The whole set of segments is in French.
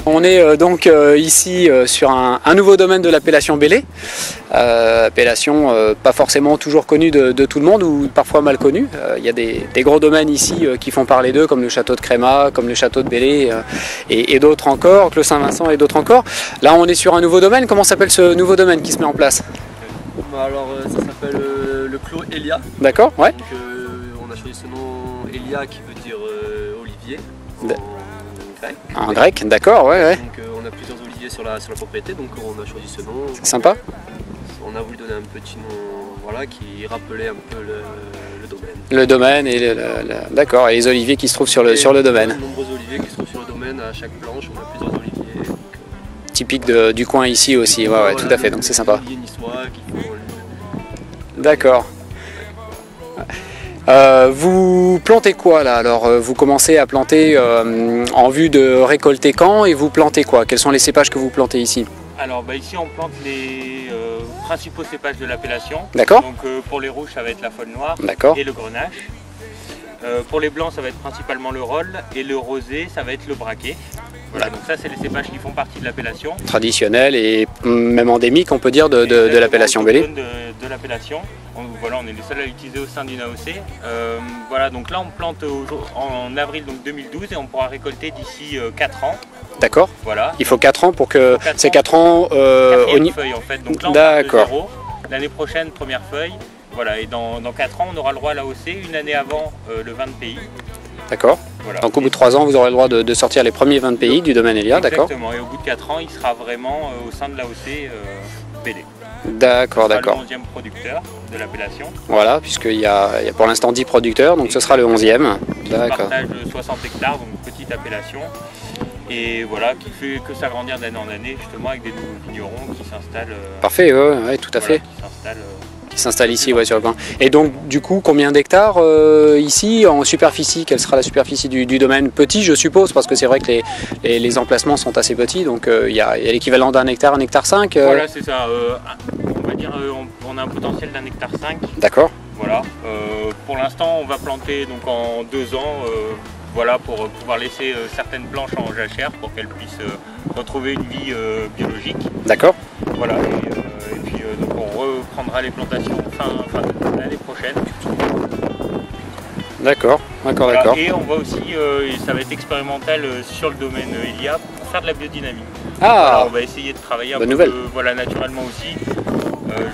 On est donc ici sur un nouveau domaine de l'appellation Bélé, appellation pas forcément toujours connue de tout le monde ou parfois mal connue. Il y a des gros domaines ici qui font parler d'eux, comme le château de Crémat, comme le château de Bélé et d'autres encore, Clos Saint-Vincent et d'autres encore. Là on est sur un nouveau domaine. Comment s'appelle ce nouveau domaine qui se met en place? Alors ça s'appelle le Clos Elia. D'accord, ouais. Donc, on a choisi ce nom Elia qui veut dire olivier en grec. En grec, d'accord, ouais, ouais. Donc on a plusieurs oliviers sur la propriété, donc on a choisi ce nom. C'est sympa. On a voulu donner un petit nom, voilà, qui rappelait un peu le domaine. Le domaine et d'accord, et les oliviers qui se trouvent sur le domaine. De nombreux oliviers qui se trouvent sur le domaine, à chaque planche on a plusieurs oliviers. Donc, typique du coin ici aussi, ouais, ouais, voilà, tout à fait, donc c'est sympa. D'accord. Vous plantez quoi là? Alors vous commencez à planter en vue de récolter quand, et vous plantez quoi? Quels sont les cépages que vous plantez ici? Alors ici on plante les principaux cépages de l'appellation. D'accord. Donc pour les rouges ça va être la folle noire et le grenache. Pour les blancs ça va être principalement le roll, et le rosé ça va être le braquet. Voilà, donc ça c'est les cépages qui font partie de l'appellation. Traditionnel et même endémique on peut dire de l'appellation Bélé. De l'appellation. Voilà, on est les seuls à l'utiliser au sein d'une AOC. Voilà, donc là on plante en avril donc 2012 et on pourra récolter d'ici 4 ans. D'accord. Voilà. Il faut 4 ans pour que ces 4 ans... Quatrième feuille en fait. Donc là on part de 0. L'année prochaine première feuille. Voilà, et dans 4 ans on aura le droit à l'AOC, une année avant le 20 pays. D'accord. Voilà. Donc au bout de 3 ans, vous aurez le droit de sortir les premiers 20 pays du domaine Elia, d'accord? Exactement, et au bout de 4 ans, il sera vraiment au sein de l'AOC Bélé. D'accord, d'accord. Le 11e producteur de l'appellation. Voilà, puisqu'il y a pour l'instant 10 producteurs, donc ce sera le 11e. D'accord. Partage de 60 hectares, donc petite appellation. Et voilà, qui fait que s'agrandir d'année en année, justement avec des nouveaux vignerons qui s'installent. Parfait, ouais, tout à fait. Qui s'installe ici, ouais, sur le coin. Et donc du coup combien d'hectares ici en superficie? Quelle sera la superficie du domaine? Petit je suppose, parce que c'est vrai que les emplacements sont assez petits, donc il y a l'équivalent d'un hectare, 1,5 hectare. Voilà, c'est ça, on va dire on a un potentiel d'1,5 hectare. D'accord. Voilà, pour l'instant on va planter donc en 2 ans, voilà, pour pouvoir laisser certaines planches en jachère pour qu'elles puissent retrouver une vie biologique. D'accord. Voilà, et puis donc on reprendra les plantations fin de l'année prochaine. D'accord, d'accord, voilà, d'accord. Et on va aussi, ça va être expérimental sur le domaine Elia pour faire de la biodynamie. Ah, alors, on va essayer de travailler un peu voilà, naturellement aussi.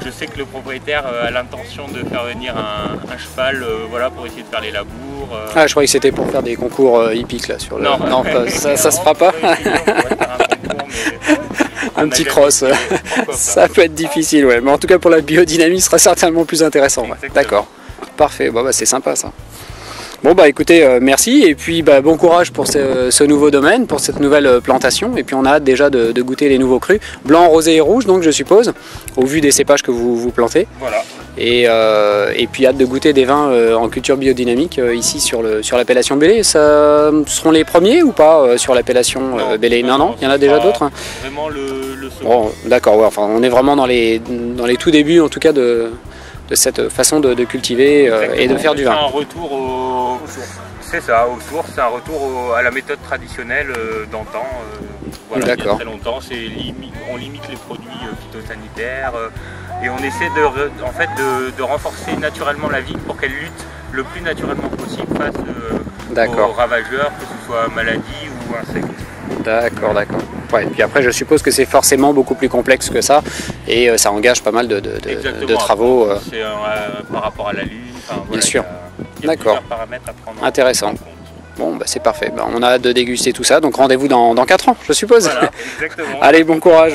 Je sais que le propriétaire a l'intention de faire venir un cheval voilà, pour essayer de faire les labours. Ah, je croyais que c'était pour faire des concours hippiques là sur le... Non, non ça se fera pas. Un petit cross, ça peut être difficile, ouais. Mais en tout cas pour la biodynamie, ce sera certainement plus intéressant. Ouais. D'accord, parfait, bon, bah, c'est sympa ça. Bon bah écoutez, merci, et puis bah, bon courage pour ce nouveau domaine, pour cette nouvelle plantation, et puis on a hâte déjà de goûter les nouveaux crus, blanc, rosé et rouge donc je suppose, au vu des cépages que vous plantez. Voilà. Et puis hâte de goûter des vins en culture biodynamique ici sur l'appellation Bélé. Ça seront les premiers ou pas sur l'appellation Bélé? Non, il y en a déjà d'autres, hein. Vraiment le second. Bon, d'accord, ouais, enfin on est vraiment dans les tout débuts en tout cas de cette façon de cultiver et de faire du vin. C'est un retour aux sources. C'est ça, aux sources, c'est un retour à la méthode traditionnelle d'antan. Voilà, il y a très longtemps, on limite les produits phytosanitaires et on essaie de renforcer naturellement la vigne pour qu'elle lutte le plus naturellement possible face aux ravageurs, que ce soit maladies ou insectes. D'accord, d'accord. Ouais, et puis après je suppose que c'est forcément beaucoup plus complexe que ça et ça engage pas mal de travaux. C'est par rapport à la lune, enfin, voilà, bien sûr. D'accord. Intéressant. Bon, bah, c'est parfait. Bah, on a hâte de déguster tout ça, donc rendez-vous dans 4 ans, je suppose. Voilà, exactement. Allez, bon courage.